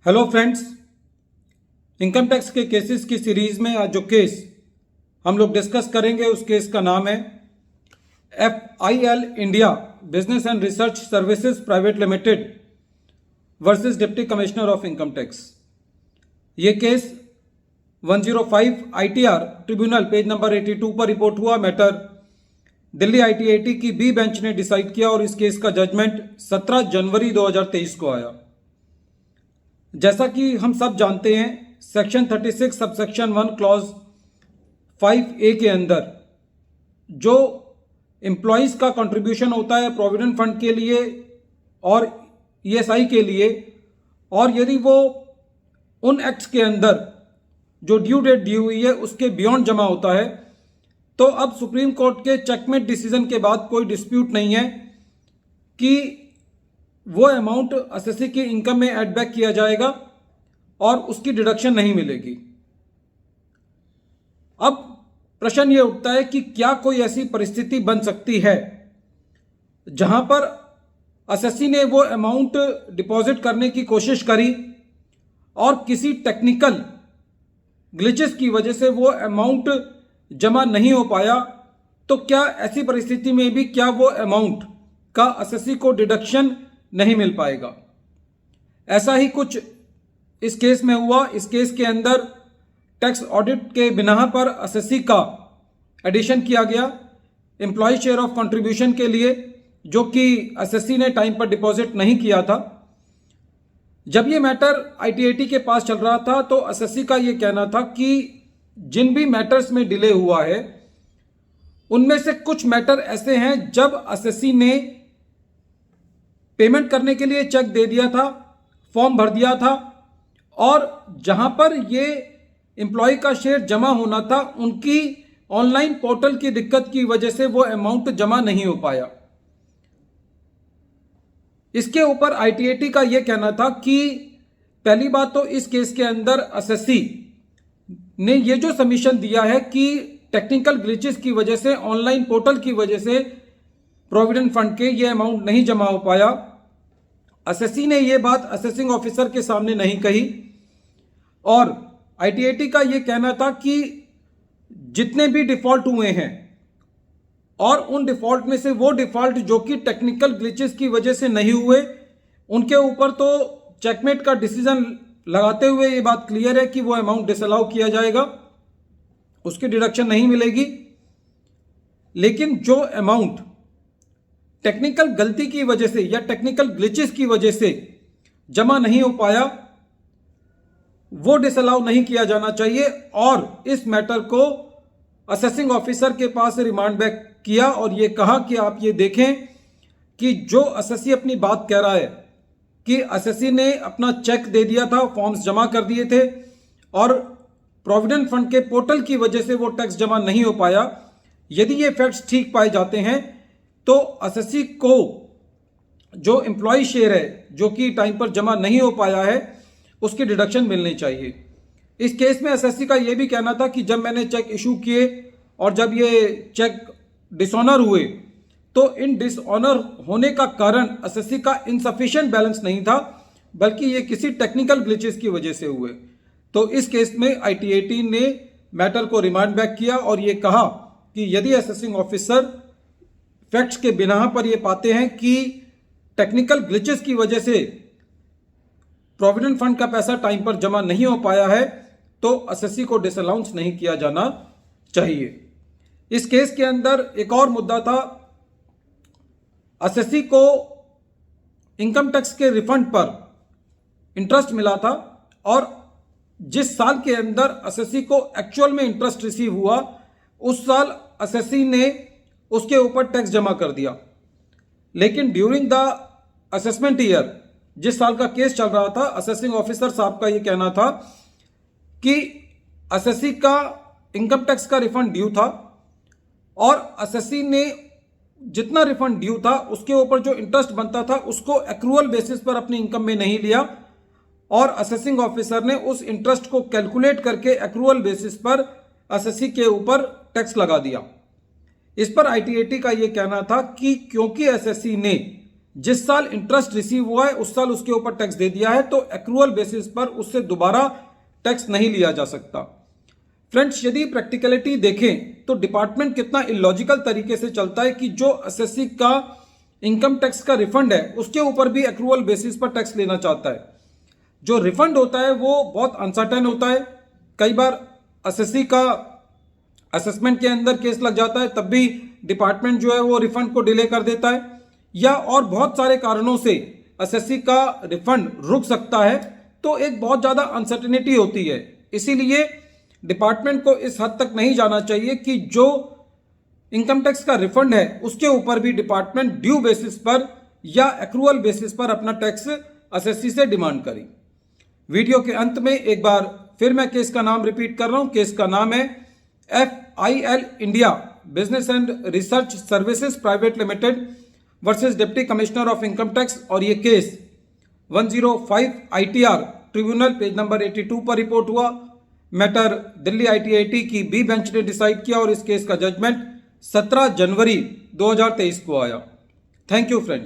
Hello friends, income tax के cases की series में आज जो केस हम लोग डिस्कस करेंगे उस केस का नाम है FIL India business and research services private limited versus deputy commissioner of income tax. ये case 105 ITR tribunal page number 82 पर रिपोर्ट हुआ। मैटर दिल्ली ITAT की B बेंच ने डिसाइड किया और इस केस का जजमेंट 17 जनवरी 2023 को आया। जैसा कि हम सब जानते हैं, सेक्शन 36 सबसेक्शन 1 क्लॉज 5A के अंदर जो एम्प्लॉयज़ का कंट्रीब्यूशन होता है प्रोविडेंट फंड के लिए और ESI के लिए, और यदि वो उन एक्ट्स के अंदर जो ड्यू डेट दी हुई है उसके बियॉन्ड जमा होता है, तो अब सुप्रीम कोर्ट के चेकमेट डिसीजन के बाद कोई डिस्प्यूट नहीं है कि वो अमाउंट एसएससी की इनकम में ऐड बैक किया जाएगा और उसकी डिडक्शन नहीं मिलेगी। अब प्रश्न ये उठता है कि क्या कोई ऐसी परिस्थिति बन सकती है जहां पर एसएससी ने वो अमाउंट डिपॉजिट करने की कोशिश करी और किसी टेक्निकल ग्लिचेस की वजह से वो अमाउंट जमा नहीं हो पाया, तो क्या ऐसी परिस्थिति में भी क्या वो अमाउंट का एसएससी को डिडक्शन नहीं मिल पाएगा? ऐसा ही कुछ इस केस में हुआ। इस केस के अंदर टैक्स ऑडिट के बिना पर एसएससी का एडिशन किया गया एम्प्लॉय शेयर ऑफ कंट्रीब्यूशन के लिए, जो कि एसएससी ने टाइम पर डिपॉजिट नहीं किया था। जब ये मैटर ITAT के पास चल रहा था तो एसएससी का ये कहना था कि जिन भी मैटर्स में डिले हुआ है उनमें से कुछ मैटर ऐसे हैं जब एसएससी ने पेमेंट करने के लिए चेक दे दिया था, फॉर्म भर दिया था, और जहां पर ये एम्प्लॉय का शेयर जमा होना था उनकी ऑनलाइन पोर्टल की दिक्कत की वजह से वो अमाउंट जमा नहीं हो पाया। इसके ऊपर ITAT का यह कहना था कि पहली बात तो इस केस के अंदर एसएससी ने ये जो सबमिशन दिया है कि टेक्निकल ग्लिचेस की वजह से, ऑनलाइन पोर्टल की वजह से प्रोविडेंट फंड के ये अमाउंट नहीं जमा हो पाया, एसएससी ने ये बात असेसिंग ऑफिसर के सामने नहीं कही। और ITAT का ये कहना था कि जितने भी डिफॉल्ट हुए हैं और उन डिफॉल्ट में से वो डिफॉल्ट जो कि टेक्निकल ग्लिचेस की वजह से नहीं हुए, उनके ऊपर तो चेकमेट का डिसीजन लगाते हुए ये बात क्लियर है कि वो अमाउंट डिसअलाउ किया जाएगा, उसकी डिडक्शन नहीं मिलेगी। लेकिन जो अमाउंट टेक्निकल गलती की वजह से या टेक्निकल ग्लिचेस की वजह से जमा नहीं हो पाया, वो डिसअलाउ नहीं किया जाना चाहिए। और इस मैटर को असेसिंग ऑफिसर के पास रिमांड बैक किया और ये कहा कि आप ये देखें कि जो एसएससी अपनी बात कह रहा है कि एसएससी ने अपना चेक दे दिया था, फॉर्म्स जमा कर दिए थे और प्रोविडेंट फंड के पोर्टल की वजह से वो टैक्स जमा नहीं हो पाया, यदि ये फैक्ट्स ठीक पाए जाते हैं तो एसएससी को जो एम्प्लॉय शेयर है जो कि टाइम पर जमा नहीं हो पाया है उसकी डिडक्शन मिलनी चाहिए। इस केस में एसएससी का यह भी कहना था कि जब मैंने चेक इशू किए और जब ये चेक डिसऑनर हुए तो इन डिसऑनर होने का कारण एसएससी का इनसफिशिएंट बैलेंस नहीं था, बल्कि ये किसी टेक्निकल ग्लिचेस की वजह से हुए। तो इस केस में ITAT ने मैटर को रिमांड बैक किया और ये कहा कि यदि असेसिंग ऑफिसर फैक्ट्स के बिना पर ये पाते हैं कि टेक्निकल ग्लिचेस की वजह से प्रोविडेंट फंड का पैसा टाइम पर जमा नहीं हो पाया है तो एसएससी को डिसअलाउंस नहीं किया जाना चाहिए। इस केस के अंदर एक और मुद्दा था, एसएससी को इनकम टैक्स के रिफंड पर इंटरेस्ट मिला था और जिस साल के अंदर एसएससी को एक्चुअल में इंटरेस्ट रिसीव हुआ उस साल एसएससी ने उसके ऊपर टैक्स जमा कर दिया। लेकिन ड्यूरिंग द असेसमेंट ईयर, जिस साल का केस चल रहा था, असेसिंग ऑफिसर साहब का यह कहना था कि एसएससी का इनकम टैक्स का रिफंड ड्यू था और एसएससी ने जितना रिफंड ड्यू था उसके ऊपर जो इंटरेस्ट बनता था उसको एक्रूअल बेसिस पर अपनी इनकम में नहीं लिया और असेसिंग ऑफिसर ने उस इंटरेस्ट को कैलकुलेट करके एक्रूअल बेसिस पर एसएससी के ऊपर टैक्स लगा दिया। इस पर ITAT का यह कहना था कि क्योंकि एसएससी ने जिस साल इंटरेस्ट रिसीव हुआ है उस साल उसके ऊपर टैक्स दे दिया है, तो एक्रूअल बेसिस पर उससे दोबारा टैक्स नहीं लिया जा सकता। फ्रेंड्स, यदि प्रैक्टिकलिटी देखें तो डिपार्टमेंट कितना इलॉजिकल तरीके से चलता है कि जो एसएससी का इनकम टैक्स का रिफंड है उसके ऊपर भी एक्रूअल बेसिस पर टैक्स लेना चाहता है। जो रिफंड होता है वो बहुत अनसर्टेन होता है। कई बार एसएससी का असेसमेंट के अंदर केस लग जाता है, तब भी डिपार्टमेंट जो है वो रिफंड को डिले कर देता है, या और बहुत सारे कारणों से एसएससी का रिफंड रुक सकता है। तो एक बहुत ज़्यादा अनसर्टेनिटी होती है। इसीलिए डिपार्टमेंट को इस हद तक नहीं जाना चाहिए कि जो इनकम टैक्स का रिफंड है उसके ऊपर भी डिपार्टमेंट ड्यू बेसिस पर या एक्रूअल बेसिस पर अपना टैक्स एसएससी से डिमांड करे। वीडियो के अंत में एक बार फिर मैं केस का नाम रिपीट कर रहा हूं। केस का नाम है FIL India business and research services private limited versus deputy commissioner of income tax, और ये case 105 ITR tribunal page number 82 पर रिपोर्ट हुआ। मैटर दिल्ली ITAT की B बेंच ने डिसाइड किया और इस केस का जजमेंट 17 जनवरी 2023 को आया। Thank you friend.